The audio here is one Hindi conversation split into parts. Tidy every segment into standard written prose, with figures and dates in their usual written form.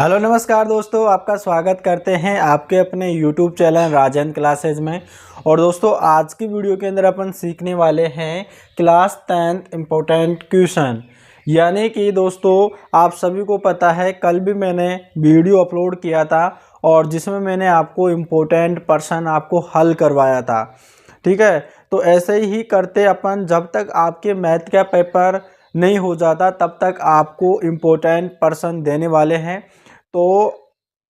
हेलो नमस्कार दोस्तों, आपका स्वागत करते हैं आपके अपने YouTube चैनल राजन क्लासेज में। और दोस्तों आज की वीडियो के अंदर अपन सीखने वाले हैं क्लास 10th इम्पोर्टेंट क्वेश्चन। यानी कि दोस्तों आप सभी को पता है कल भी मैंने वीडियो अपलोड किया था और जिसमें मैंने आपको इम्पोर्टेंट प्रश्न आपको हल करवाया था। ठीक है, तो ऐसे ही करते अपन जब तक आपके मैथ का पेपर नहीं हो जाता तब तक आपको इम्पोर्टेंट प्रश्न देने वाले हैं। तो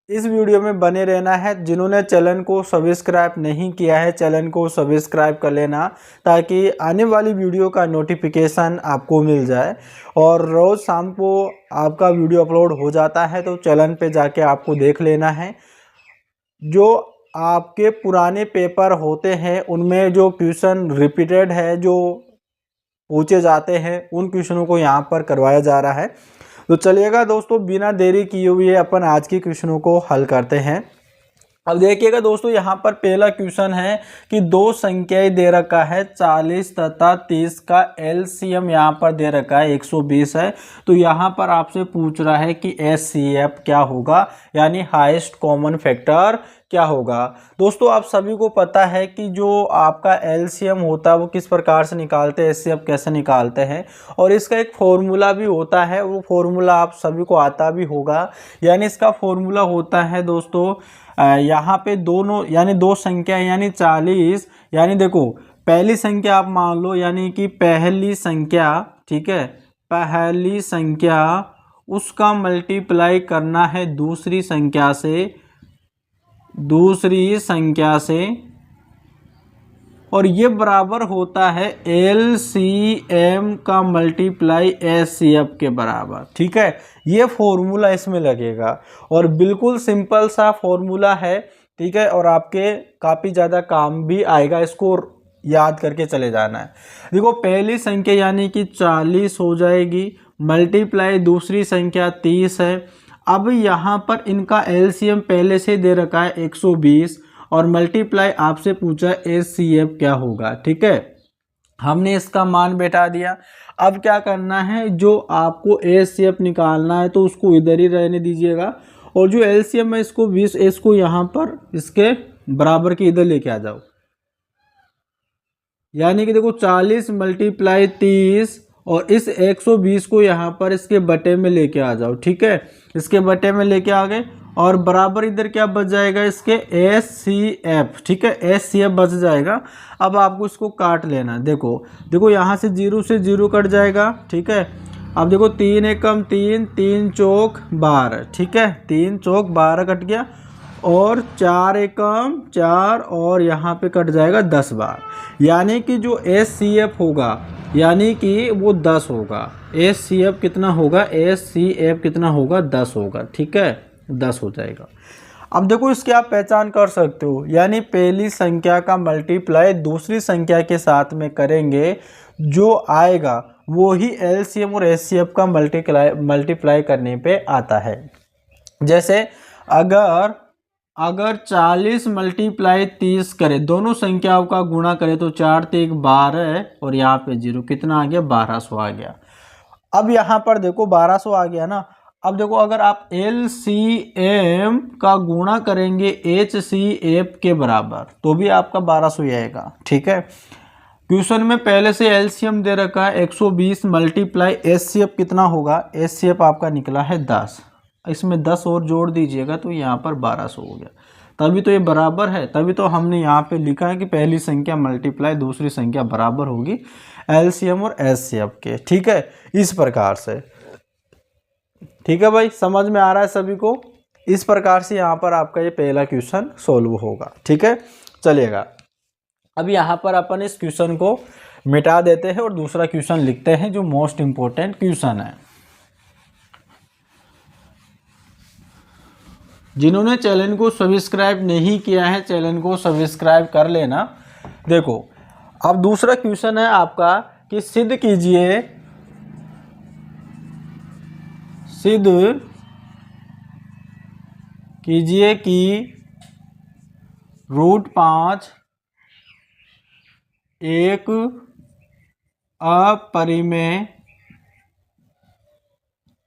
इस वीडियो में बने रहना है। जिन्होंने चैनल को सब्सक्राइब नहीं किया है चैनल को सब्सक्राइब कर लेना ताकि आने वाली वीडियो का नोटिफिकेशन आपको मिल जाए। और रोज़ शाम को आपका वीडियो अपलोड हो जाता है तो चैनल पे जाके आपको देख लेना है। जो आपके पुराने पेपर होते हैं उनमें जो क्वेश्चन रिपीटेड है जो पूछे जाते हैं उन क्वेश्चनों को यहाँ पर करवाया जा रहा है। तो चलिएगा दोस्तों बिना देरी किए हुए अपन आज के क्वेश्चनों को हल करते हैं। अब देखिएगा दोस्तों यहाँ पर पहला क्वेश्चन है कि दो संख्याएं दे रखा है 40 तथा 30 का एलसीएम यहाँ पर दे रखा है 120 है। तो यहाँ पर आपसे पूछ रहा है कि एचसीएफ क्या होगा, यानी हाईएस्ट कॉमन फैक्टर क्या होगा। दोस्तों आप सभी को पता है कि जो आपका एलसीएम होता है वो किस प्रकार से निकालते हैं, एचसीएफ कैसे निकालते हैं, और इसका एक फॉर्मूला भी होता है। वो फॉर्मूला आप सभी को आता भी होगा। यानी इसका फॉर्मूला होता है दोस्तों यहाँ पे दोनों यानी दो संख्या यानी 40, यानी देखो पहली संख्या आप मान लो यानी कि पहली संख्या, ठीक है, पहली संख्या उसका मल्टीप्लाई करना है दूसरी संख्या से, और ये बराबर होता है एलसीएम का मल्टीप्लाई एचसीएफ के बराबर। ठीक है, ये फॉर्मूला इसमें लगेगा और बिल्कुल सिंपल सा फॉर्मूला है। ठीक है, और आपके काफ़ी ज़्यादा काम भी आएगा, इसको याद करके चले जाना है। देखो पहली संख्या यानी कि 40 हो जाएगी, मल्टीप्लाई दूसरी संख्या 30 है। अब यहाँ पर इनका एलसीएम पहले से दे रखा है 120 और मल्टीप्लाई आपसे पूछा एचसीएफ क्या होगा। ठीक है, हमने इसका मान बैठा दिया। अब क्या करना है, जो आपको एचसीएफ निकालना है तो उसको इधर ही रहने दीजिएगा, और जो एलसीएम है इसको 20 इसको यहाँ पर इसके बराबर के इधर लेके आ जाओ। यानी कि देखो 40 मल्टीप्लाई 30 और इस 120 को यहाँ पर इसके बटे में लेके आ जाओ। ठीक है, इसके बटे में लेके आ गए और बराबर इधर क्या बच जाएगा, इसके एचसीएफ। ठीक है, एचसीएफ बच जाएगा। अब आपको इसको काट लेना। देखो यहाँ से 0 से 0 कट जाएगा। ठीक है, अब देखो 3 एकम 3, 3 चौक 12। ठीक है, 3 चौक 12 कट गया, और 4 एकम 4 और यहाँ पे कट जाएगा 10 बार। यानी कि जो एचसीएफ होगा यानी कि वो 10 होगा। एचसीएफ कितना होगा, एचसीएफ कितना होगा, 10 होगा। ठीक है, 10 हो जाएगा। अब देखो इसकी आप पहचान कर सकते हो, यानी पहली संख्या का मल्टीप्लाई दूसरी संख्या के साथ में करेंगे, जो आएगा वो ही एलसीएम और एचसीएफ का मल्टीप्लाई करने पे आता है। जैसे अगर 40 मल्टीप्लाई 30 करे, दोनों संख्याओं का गुणा करे तो 4 3 12 और यहाँ पे 0, कितना आ गया, 1200 आ गया। अब यहाँ पर देखो 1200 आ गया ना। अब देखो अगर आप एलसीएम का गुणा करेंगे एचसीएफ के बराबर तो भी आपका 1200 ही आएगा। ठीक है, क्वेश्चन में पहले से एलसीएम दे रखा है 120 मल्टीप्लाई एचसीएफ कितना होगा, एचसीएफ आपका निकला है 10। इसमें 10 और जोड़ दीजिएगा तो यहाँ पर 1200 हो गया। तभी तो ये बराबर है, तभी तो हमने यहाँ पे लिखा है कि पहली संख्या मल्टीप्लाई दूसरी संख्या बराबर होगी एलसीएम और एचसीएफ के। ठीक है, इस प्रकार से। ठीक है भाई, समझ में आ रहा है सभी को। इस प्रकार से यहाँ पर आपका ये पहला क्वेश्चन सोल्व होगा। ठीक है, चलिएगा अब यहाँ पर अपन इस क्वेश्चन को मिटा देते हैं और दूसरा क्वेश्चन लिखते हैं जो मोस्ट इंपॉर्टेंट क्वेश्चन है। जिन्होंने चैनल को सब्सक्राइब नहीं किया है चैनल को सब्सक्राइब कर लेना। देखो अब दूसरा क्वेश्चन है आपका कि सिद्ध कीजिए कि √5 एक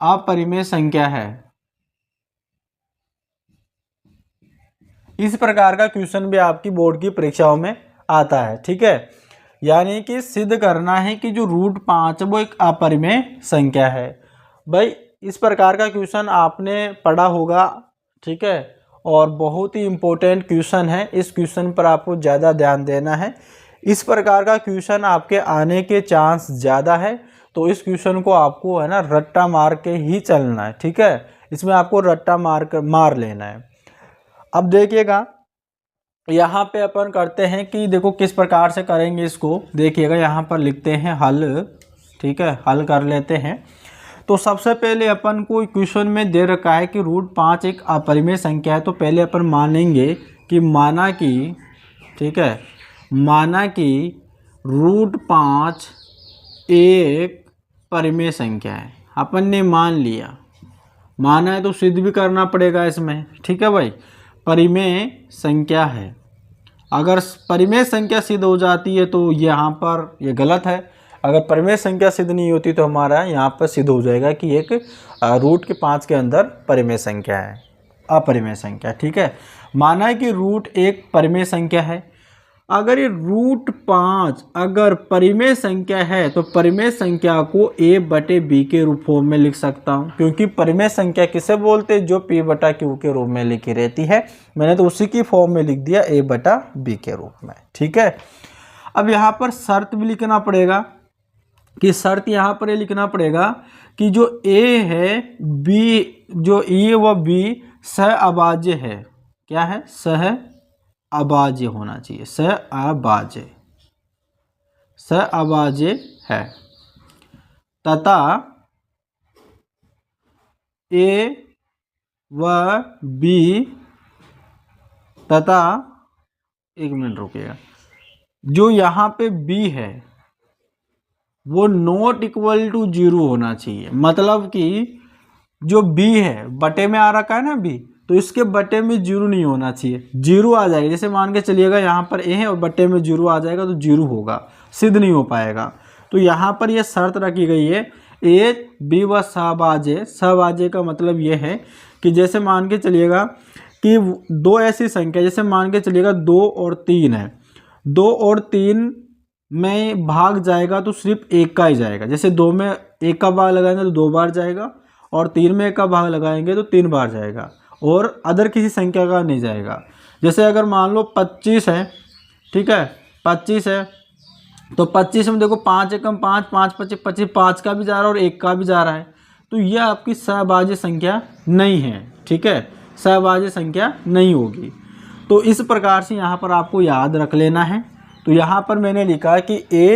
अपरिमेय संख्या है। इस प्रकार का क्वेश्चन भी आपकी बोर्ड की परीक्षाओं में आता है। ठीक है, यानी कि सिद्ध करना है कि जो रूट 5 वो एक अपरिमेय संख्या है। भाई इस प्रकार का क्वेश्चन आपने पढ़ा होगा। ठीक है, और बहुत ही इम्पोर्टेंट क्वेश्चन है। इस क्वेश्चन पर आपको ज़्यादा ध्यान देना है। इस प्रकार का क्वेश्चन आपके आने के चांस ज़्यादा है, तो इस क्वेश्चन को आपको है ना रट्टा मार के ही चलना है। ठीक है, इसमें आपको रट्टा मार लेना है। अब देखिएगा यहाँ पे अपन करते हैं कि देखो किस प्रकार से करेंगे इसको। देखिएगा यहाँ पर लिखते हैं हल। ठीक है, हल कर लेते हैं। तो सबसे पहले अपन को क्वेश्चन में दे रखा है कि रूट 5 एक अपरिमेय संख्या है। तो पहले अपन मानेंगे कि माना कि, ठीक है, माना कि रूट 5 एक परिमेय संख्या है। अपन ने मान लिया, माना है तो सिद्ध भी करना पड़ेगा इसमें। ठीक है भाई, परिमेय संख्या है। अगर परिमेय संख्या सिद्ध हो जाती है तो यहाँ पर ये गलत है। अगर परिमेय संख्या सिद्ध नहीं होती तो हमारा यहाँ पर सिद्ध हो जाएगा कि एक रूट के 5 के अंदर परिमेय संख्या है, अपरिमेय संख्या। ठीक है, माना है कि रूट एक परिमेय संख्या है। अगर ये रूट 5 अगर परिमेय संख्या है तो परिमेय संख्या को a/b के रूप फॉर्म में लिख सकता हूँ, क्योंकि परिमेय संख्या किसे बोलते हैं, जो p/q के रूप में लिखी रहती है। मैंने तो उसी की फॉर्म में लिख दिया a/b के रूप में। ठीक है, अब यहाँ पर शर्त भी लिखना पड़ेगा कि शर्त यहाँ पर ये लिखना पड़ेगा कि जो a है, b, जो e व b सहअभाज्य है। क्या है? सहअभाज्य होना चाहिए, सहअभाज्य है, तथा a व b तथा, एक मिनट रुकिएगा, जो यहाँ पे b है वो नॉट इक्वल टू 0 होना चाहिए। मतलब कि जो b है बटे में आ रखा है ना b, तो इसके बटे में 0 नहीं होना चाहिए। 0 आ जाएगा, जैसे मान के चलिएगा यहाँ पर a है और बटे में 0 आ जाएगा तो 0 होगा, सिद्ध नहीं हो पाएगा। तो यहाँ पर यह शर्त रखी गई है a b व सहअभाज्य। सहअभाज्य का मतलब ये है कि जैसे मान के चलिएगा कि दो ऐसी संख्या, जैसे मान के चलिएगा 2 और 3 है, 2 और 3 में भाग जाएगा तो सिर्फ एक का ही जाएगा। जैसे 2 में 1 का भाग लगाएंगे तो 2 बार जाएगा, और 3 में 1 का भाग लगाएंगे तो 3 बार जाएगा, और अदर किसी संख्या का नहीं जाएगा। जैसे अगर मान लो 25 है, ठीक है, 25 है, तो 25 में देखो 5 एकम 5, 5 25 25, 5 का भी जा रहा है और 1 का भी जा रहा है, तो यह आपकी सहअभाज्य संख्या नहीं है। ठीक है, सहअभाज्य संख्या नहीं होगी। तो इस प्रकार से यहाँ पर आपको याद रख लेना है। तो यहाँ पर मैंने लिखा कि a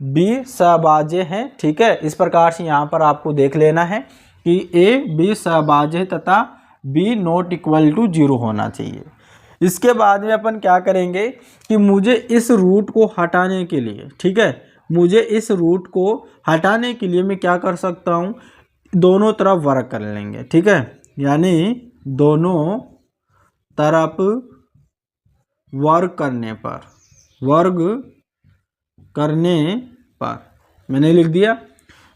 b सहअभाज्य है। ठीक है, इस प्रकार से यहाँ पर आपको देख लेना है कि a b सहअभाज्य है तथा b नॉट इक्वल टू 0 होना चाहिए। इसके बाद में अपन क्या करेंगे कि मुझे इस रूट को हटाने के लिए, ठीक है, मुझे इस रूट को हटाने के लिए मैं क्या कर सकता हूँ, दोनों तरफ वर्ग कर लेंगे। ठीक है, यानी दोनों तरफ वर्ग करने पर मैंने लिख दिया।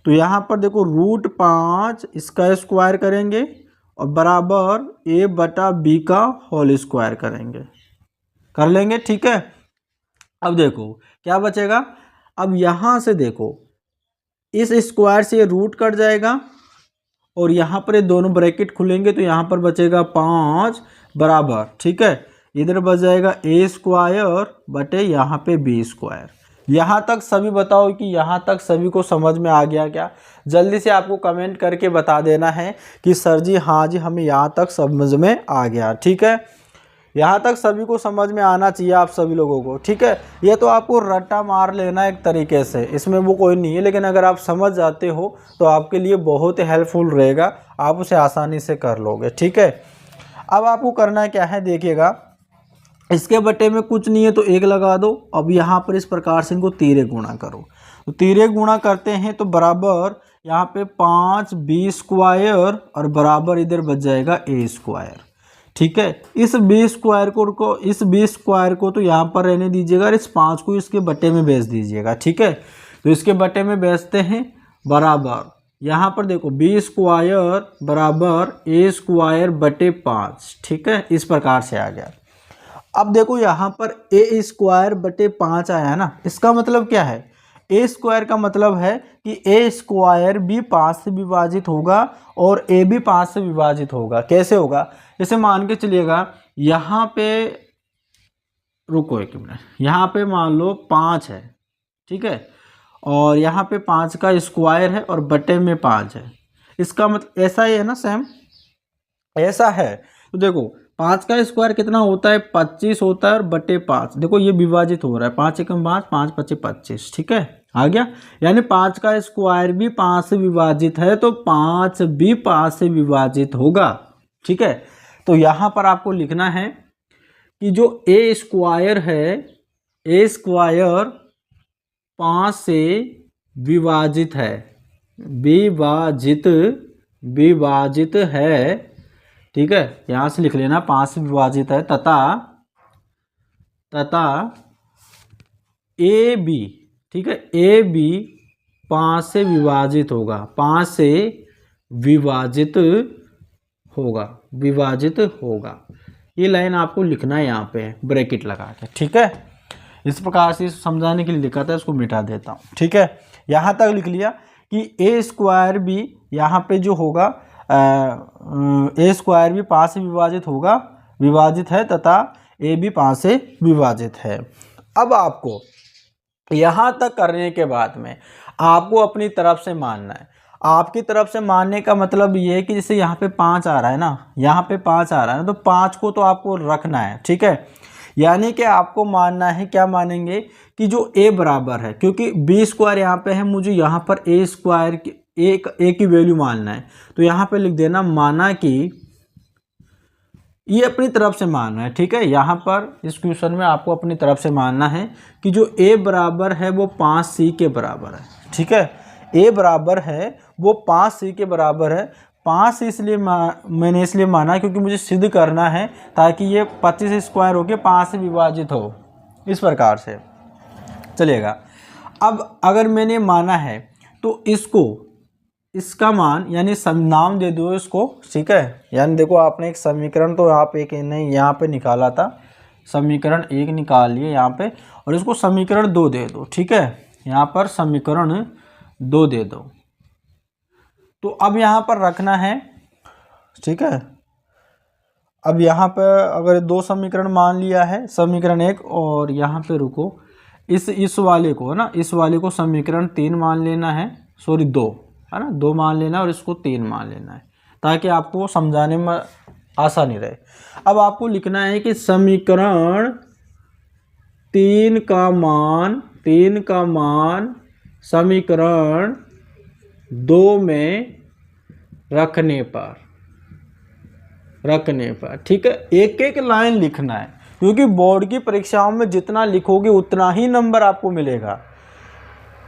तो यहाँ पर देखो रूट 5 इसका स्क्वायर करेंगे और बराबर a/b का होल स्क्वायर करेंगे, कर लेंगे। ठीक है, अब देखो क्या बचेगा। अब यहाँ से देखो इस स्क्वायर से ये रूट कट जाएगा और यहाँ पर ये दोनों ब्रैकेट खुलेंगे, तो यहाँ पर बचेगा 5 बराबर, ठीक है, इधर बच जाएगा a² बटे यहाँ पे b²। यहाँ तक सभी बताओ कि यहाँ तक सभी को समझ में आ गया क्या? जल्दी से आपको कमेंट करके बता देना है कि सर जी हाँ जी हमें यहाँ तक समझ में आ गया। ठीक है, यहाँ तक सभी को समझ में आना चाहिए आप सभी लोगों को। ठीक है, ये तो आपको रट्टा मार लेना एक तरीके से, इसमें वो कोई नहीं है, लेकिन अगर आप समझ जाते हो तो आपके लिए बहुत हेल्पफुल रहेगा, आप उसे आसानी से कर लोगे। ठीक है, अब आपको करना क्या है, देखिएगा इसके बटे में कुछ नहीं है तो 1 लगा दो। अब यहाँ पर इस प्रकार से इनको तिरे गुणा करो, तो तिरे गुणा करते हैं तो बराबर यहाँ पे 5b² और बराबर इधर बच जाएगा a²। ठीक है, इस b² को तो यहाँ पर रहने दीजिएगा और इस 5 को इसके बटे में बेच दीजिएगा। ठीक है, तो इसके बटे में बेचते हैं बराबर यहाँ पर देखो b² बराबर a² बटे 5। ठीक है, इस प्रकार से आ गया। अब देखो यहाँ पर ए स्क्वायर बटे 5 आया है ना, इसका मतलब क्या है, ए स्क्वायर का मतलब है कि ए स्क्वायर भी 5 से विभाजित होगा और ए भी 5 से विभाजित होगा। कैसे होगा, जैसे मान के चलिएगा यहाँ पे, रुको एक मिनट, यहाँ पे मान लो 5 है, ठीक है, और यहाँ पे 5 का स्क्वायर है और बटे में 5 है, इसका मतलब ऐसा ही है ना, सेम ऐसा है। तो देखो 5 का स्क्वायर कितना होता है, 25 होता है, और बटे 5 देखो ये विभाजित हो रहा है, 5 एकम 5, 5 पचे 25, ठीक है, आ गया। यानी 5 का स्क्वायर भी 5 से विभाजित है, तो 5 भी 5 से विभाजित होगा, ठीक है। तो यहाँ पर आपको लिखना है कि जो ए स्क्वायर है, ए स्क्वायर 5 से विभाजित है, विभाजित है, ठीक है, यहाँ से लिख लेना 5 से विभाजित है, तथा ए बी, ठीक है, ए बी 5 से विभाजित होगा, 5 से विभाजित होगा। ये लाइन आपको लिखना है यहाँ पे ब्रैकेट लगा के, ठीक है। इस प्रकार से समझाने के लिए लिखा था, इसको मिटा देता हूँ, ठीक है। यहाँ तक लिख लिया कि ए स्क्वायर भी यहाँ पे जो होगा, ए स्क्वायर भी 5 से विभाजित है तथा ए भी 5 से विभाजित है। अब आपको यहाँ तक करने के बाद में आपको अपनी तरफ से मानना है। आपकी तरफ से मानने का मतलब ये है कि जैसे यहाँ पे 5 आ रहा है ना, यहाँ पे 5 आ रहा है ना, तो 5 को तो आपको रखना है, ठीक है। यानी कि आपको मानना है, क्या मानेंगे कि जो a बराबर है, क्योंकि b स्क्वायर यहाँ पे है, मुझे यहाँ पर a स्क्वायर की a की वैल्यू मानना है, तो यहाँ पे लिख देना माना कि ये अपनी तरफ से मानना है, ठीक है। यहाँ पर इस क्वेश्चन में आपको अपनी तरफ से मानना है कि जो a बराबर है वो 5c के बराबर है, ठीक है। a बराबर है वो 5c के बराबर है। 5 इसलिए मैंने इसलिए माना क्योंकि मुझे सिद्ध करना है ताकि ये 25 स्क्वायर होकर 5 से विभाजित हो, इस प्रकार से चलेगा। अब अगर मैंने माना है तो इसका मान यानी नाम दे दो इसको, ठीक है। यानी देखो आपने एक समीकरण तो आप एक नहीं यहाँ पे निकाला था, समीकरण 1 निकाल लिए यहाँ पे, और इसको समीकरण 2 दे दो, ठीक है। यहाँ पर समीकरण 2 दे दो। तो अब यहाँ पर रखना है, ठीक है। अब यहाँ पर अगर 2 समीकरण मान लिया है, समीकरण 1, और यहाँ पे रुको, इस वाले को है ना, इस वाले को समीकरण 3 मान लेना है, सॉरी 2 है ना, 2 मान लेना और इसको 3 मान लेना है ताकि आपको समझाने में आसानी रहे। अब आपको लिखना है कि समीकरण 3 का मान समीकरण 2 में रखने पर, ठीक है। एक एक लाइन लिखना है, क्योंकि बोर्ड की परीक्षाओं में जितना लिखोगे उतना ही नंबर आपको मिलेगा।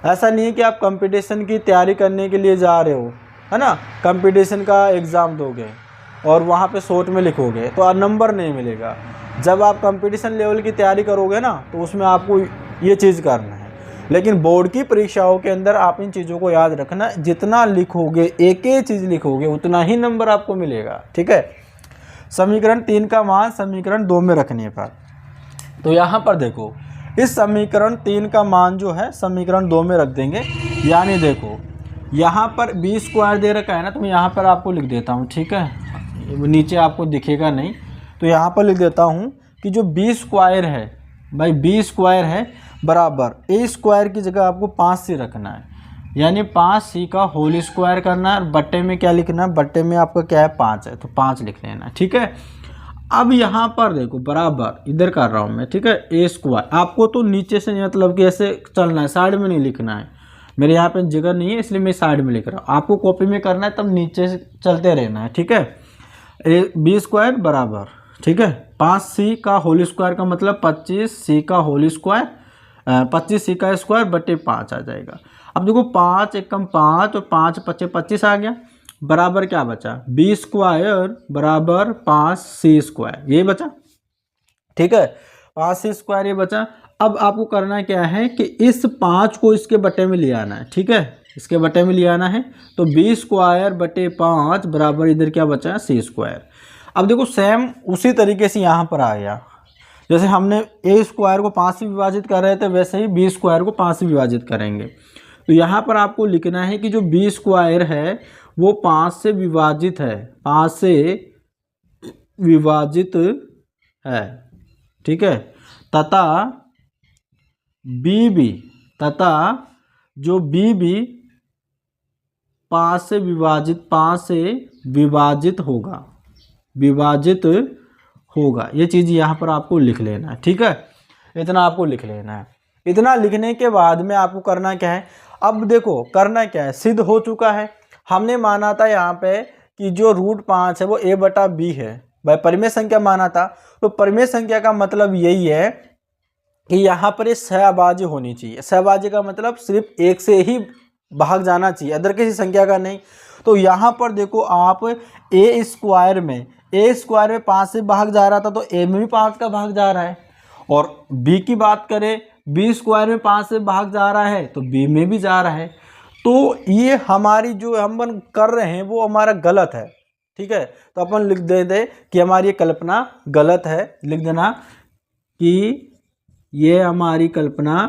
ऐसा नहीं है कि आप कंपटीशन की तैयारी करने के लिए जा रहे हो, है ना, कंपटीशन का एग्ज़ाम दोगे और वहाँ पे शॉर्ट में लिखोगे तो नंबर नहीं मिलेगा। जब आप कंपटीशन लेवल की तैयारी करोगे ना, तो उसमें आपको ये चीज़ करना है। लेकिन बोर्ड की परीक्षाओं के अंदर आप इन चीज़ों को याद रखना, जितना लिखोगे, एक एक चीज़ लिखोगे, उतना ही नंबर आपको मिलेगा, ठीक है। समीकरण 3 का मान समीकरण 2 में रखने पर, तो यहाँ पर देखो इस समीकरण 3 का मान जो है समीकरण 2 में रख देंगे। यानी देखो यहाँ पर b स्क्वायर दे रखा है ना, तो मैं यहाँ पर आपको लिख देता हूँ, ठीक है, नीचे आपको दिखेगा नहीं, तो यहाँ पर लिख देता हूँ कि जो b स्क्वायर है भाई, b स्क्वायर है बराबर a स्क्वायर की जगह आपको 5c रखना है, यानी 5c का होल स्क्वायर करना है, और बट्टे में क्या लिखना है, बट्टे में आपका क्या है 5 है, तो 5 लिख लेना है, ठीक है। अब यहाँ पर देखो बराबर इधर कर रहा हूँ मैं, ठीक है, ए स्क्वायर, आपको तो नीचे से मतलब कि ऐसे चलना है, साइड में नहीं लिखना है, मेरे यहाँ पे जगह नहीं है इसलिए मैं साइड में लिख रहा हूँ, आपको कॉपी में करना है तब नीचे से चलते रहना है, ठीक है। b स्क्वायर बराबर, ठीक है, 5c का होल स्क्वायर का मतलब 25c का होल स्क्वायर, 25c का स्क्वायर बटे 5 आ जाएगा। अब देखो 5 एकम 5 और 5 पचे 25 आ गया, बराबर क्या बचा, b स्क्वायर बराबर 5c स्क्वायर, ये बचा, ठीक है, 5c स्क्वायर ये बचा। अब आपको करना क्या है कि इस 5 को इसके बटे में ले आना है, ठीक है, इसके बटे में ले आना है, तो b स्क्वायर बटे 5 बराबर इधर क्या बचा है, c स्क्वायर। अब देखो सेम उसी तरीके से यहाँ पर आ गया, जैसे हमने ए स्क्वायर को 5 से विभाजित कर रहे थे, वैसे ही बी स्क्वायर को 5 से विभाजित करेंगे। तो यहाँ पर आपको लिखना है कि जो बी स्क्वायर है वो 5 से विभाजित है, 5 से विभाजित है, ठीक है। तथा जो बी भी 5 से विभाजित होगा, ये चीज़ यहाँ पर आपको लिख लेना है, ठीक है। इतना आपको लिख लेना है। इतना लिखने के बाद में आपको करना क्या है, अब देखो करना क्या है, सिद्ध हो चुका है। हमने माना था यहाँ पे कि जो √5 है वो a बटा b है, भाई परिमेय संख्या माना था। तो परिमेय संख्या का मतलब यही है कि यहाँ पर ये सहभाज्य होनी चाहिए। सहभाज्य का मतलब सिर्फ एक से ही भाग जाना चाहिए, अदर किसी संख्या का नहीं। तो यहाँ पर देखो आप ए स्क्वायर में 5 से भाग जा रहा था, तो ए में भी 5 का भाग जा रहा है। और बी की बात करें, बी स्क्वायर में 5 से भाग जा रहा है तो बी में भी जा रहा है। तो ये हमारी जो हम कर रहे हैं वो हमारा गलत है, ठीक है। तो अपन लिख देते कि हमारी ये कल्पना गलत है, लिख देना कि ये हमारी कल्पना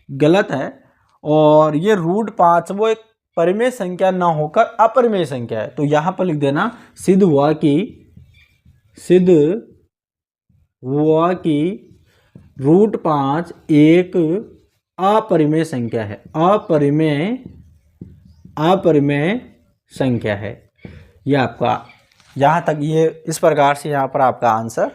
गलत है। और ये √5 वो एक परिमेय संख्या ना होकर अपरिमेय संख्या है। तो यहाँ पर लिख देना सिद्ध हुआ कि √5 एक अपरिमेय संख्या है, अपरिमेय संख्या है। ये आपका यहाँ तक ये इस प्रकार से यहाँ पर आपका आंसर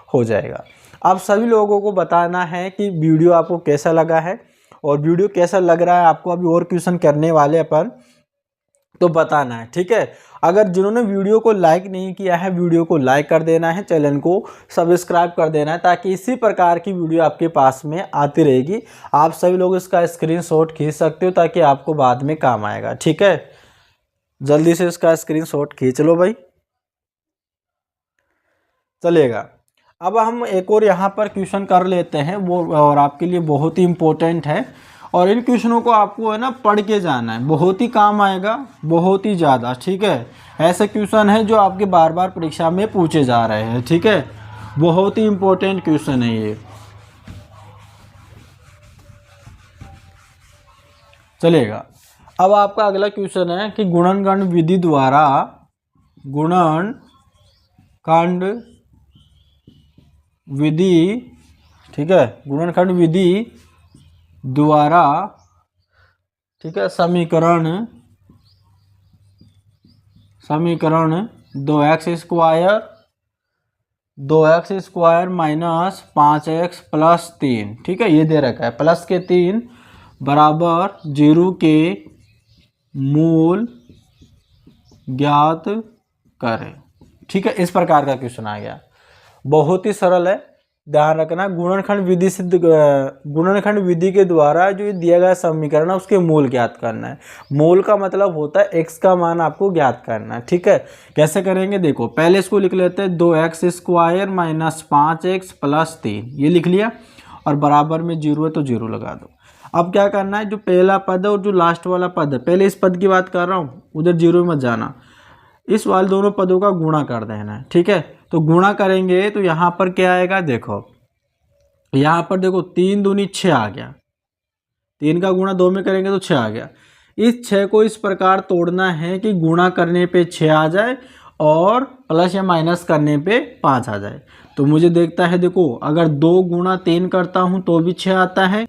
हो जाएगा। आप सभी लोगों को बताना है कि वीडियो आपको कैसा लगा है, और वीडियो कैसा लग रहा है आपको। अभी और क्वेश्चन करने वाले अपन, तो बताना है, ठीक है। अगर जिन्होंने वीडियो को लाइक नहीं किया है, वीडियो को लाइक कर देना है, चैनल को सब्सक्राइब कर देना है, ताकि इसी प्रकार की वीडियो आपके पास में आती रहेगी। आप सभी लोग इसका स्क्रीनशॉट खींच सकते हो ताकि आपको बाद में काम आएगा, ठीक है। जल्दी से इसका स्क्रीनशॉट खींच लो भाई, चलेगा। अब हम एक और यहाँ पर क्वेश्चन कर लेते हैं, वो और आपके लिए बहुत ही इम्पोर्टेंट है। और इन क्वेश्चनों को आपको है ना पढ़ के जाना है, बहुत ही काम आएगा, बहुत ही ज़्यादा, ठीक है। ऐसे क्वेश्चन है जो आपके बार बार परीक्षा में पूछे जा रहे हैं, ठीक है। बहुत ही इम्पोर्टेंट क्वेश्चन है ये, चलेगा। अब आपका अगला क्वेश्चन है कि गुणनखंड विधि द्वारा ठीक है, गुणनखंड विधि द्वारा, ठीक है, समीकरण 2x square minus 5x plus 3, ठीक है, ये दे रखा है, प्लस के 3 बराबर 0 के मूल ज्ञात करें, ठीक है। इस प्रकार का क्वेश्चन आ गया, बहुत ही सरल है, ध्यान रखना। गुणनखंड विधि के द्वारा जो दिया गया समीकरण है उसके मूल ज्ञात करना है। मूल का मतलब होता है x का मान आपको ज्ञात करना है, ठीक है। कैसे करेंगे देखो, पहले इसको लिख लेते हैं 2x square minus 5x plus 3, ये लिख लिया, और बराबर में 0 है तो 0 लगा दो। अब क्या करना है, जो पहला पद है और जो लास्ट वाला पद है, पहले इस पद की बात कर रहा हूँ, उधर 0 मत जाना, इस वाले दोनों पदों का गुणा कर देना है, ठीक है। तो गुणा करेंगे तो यहाँ पर क्या आएगा, देखो यहाँ पर देखो 3 दूनी 6 आ गया, 3 का गुणा 2 में करेंगे तो 6 आ गया। इस 6 को इस प्रकार तोड़ना है कि गुणा करने पे 6 आ जाए और प्लस या माइनस करने पे 5 आ जाए। तो मुझे देखता है, देखो अगर 2 गुणा 3 करता हूँ तो भी 6 आता है,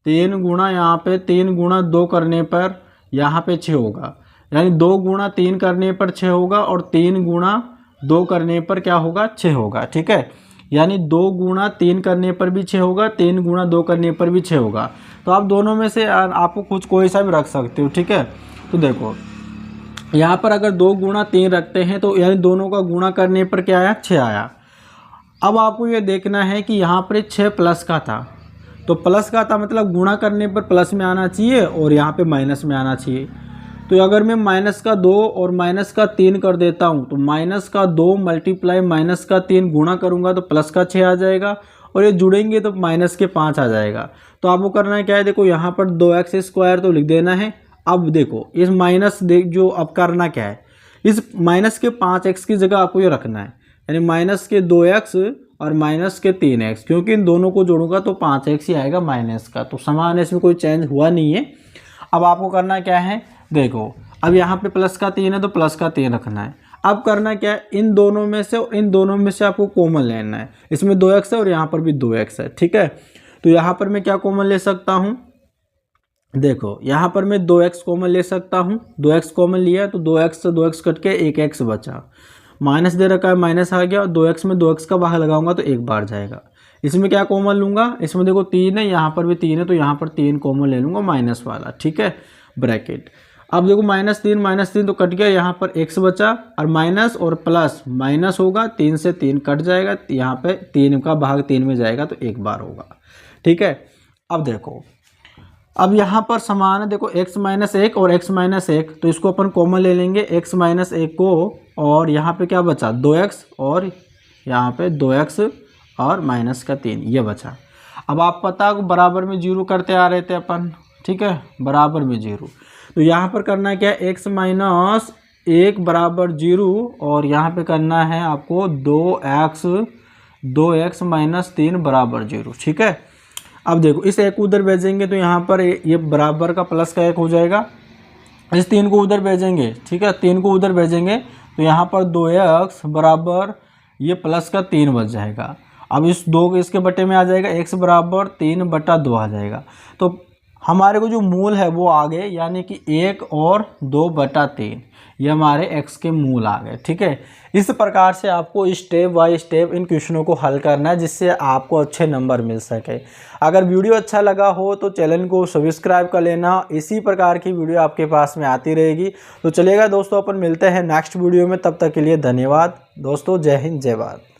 3 गुणा यहाँ पे 3 गुणा 2 करने पर यहाँ पे 6 होगा, यानी 2 गुणा 3 करने पर 6 होगा, और 3 गुणा 2 करने पर क्या होगा, 6 होगा, ठीक है। यानी 2 गुणा 3 करने पर भी 6 होगा, 3 गुणा 2 करने पर भी 6 होगा। तो आप दोनों में से आपको कुछ कोई सा भी रख सकते हो, ठीक है। तो देखो यहाँ पर अगर 2 गुणा 3 रखते हैं तो यानी दोनों का गुणा करने पर क्या आया, 6 आया। अब आपको ये देखना है कि यहाँ पर 6 प्लस का था, तो प्लस का था मतलब गुणा करने पर प्लस में आना चाहिए और यहाँ पे माइनस में आना चाहिए। तो अगर मैं माइनस का 2 और माइनस का 3 कर देता हूँ, तो माइनस का 2 मल्टीप्लाई माइनस का 3 गुणा करूँगा तो प्लस का 6 आ जाएगा, और ये जुड़ेंगे तो माइनस के 5 आ जाएगा। तो आपको करना है क्या है, देखो यहाँ पर 2x स्क्वायर तो लिख देना है, अब देखो इस माइनस जो अब करना क्या है, इस माइनस के 5x की जगह आपको ये रखना है, यानी माइनस के 2x और माइनस के 3x, क्योंकि इन दोनों को जोड़ूंगा तो 5x ही आएगा माइनस का, तो समान है, इसमें कोई चेंज हुआ नहीं है। अब आपको करना क्या है, देखो अब यहाँ पे प्लस का 3 है तो प्लस का 3 रखना है। अब करना क्या है, इन दोनों में से और इन दोनों में से आपको कॉमन लेना है। इसमें 2x है और यहाँ पर भी 2x है, ठीक है। तो यहाँ पर मैं क्या कॉमन ले सकता हूँ, देखो यहाँ पर मैं 2x कॉमन ले सकता हूँ। 2x कॉमन लिया तो 2x से 2x कट के 1x बचा, माइनस दे रखा है माइनस आ गया, और 2x में 2x का बाहर लगाऊंगा तो 1 बार जाएगा। इसमें क्या कॉमन लूँगा, इसमें देखो 3 है, यहाँ पर भी 3 है, तो यहाँ पर 3 कॉमन ले लूँगा माइनस वाला, ठीक है, ब्रैकेट। अब देखो -3 तो कट गया, यहाँ पर x बचा, और माइनस और प्लस माइनस होगा, 3 से 3 कट जाएगा, यहाँ पे 3 का भाग 3 में जाएगा तो 1 बार होगा, ठीक है। अब देखो अब यहाँ पर समान है, देखो x - 1 और x - 1, तो इसको अपन कॉमन ले लेंगे, x - 1 को, और यहाँ पे क्या बचा 2x, और यहाँ पे 2x और माइनस का 3 ये बचा। अब आप पता बराबर में 0 करते आ रहे थे अपन, ठीक है, बराबर में 0, तो यहाँ पर करना क्या है, x - 1 बराबर 0, और यहाँ पे करना है आपको 2x - 3 बराबर 0, ठीक है। अब देखो इस 1 को उधर भेजेंगे तो यहाँ पर ये बराबर का प्लस का 1 हो जाएगा, इस 3 को उधर भेजेंगे, ठीक है, 3 को उधर भेजेंगे तो यहाँ पर 2x बराबर ये प्लस का 3 बच जाएगा। अब इस 2 इसके बटे में आ जाएगा, x बराबर 3/2 आ जाएगा। तो हमारे को जो मूल है वो आ गए, यानी कि 1 और 2/3 ये हमारे x के मूल आ गए, ठीक है। इस प्रकार से आपको स्टेप बाय स्टेप इन क्वेश्चनों को हल करना है, जिससे आपको अच्छे नंबर मिल सके। अगर वीडियो अच्छा लगा हो तो चैनल को सब्सक्राइब कर लेना, इसी प्रकार की वीडियो आपके पास में आती रहेगी। तो चलेगा दोस्तों, अपन मिलते हैं नेक्स्ट वीडियो में, तब तक के लिए धन्यवाद दोस्तों, जय हिंद जय भारत।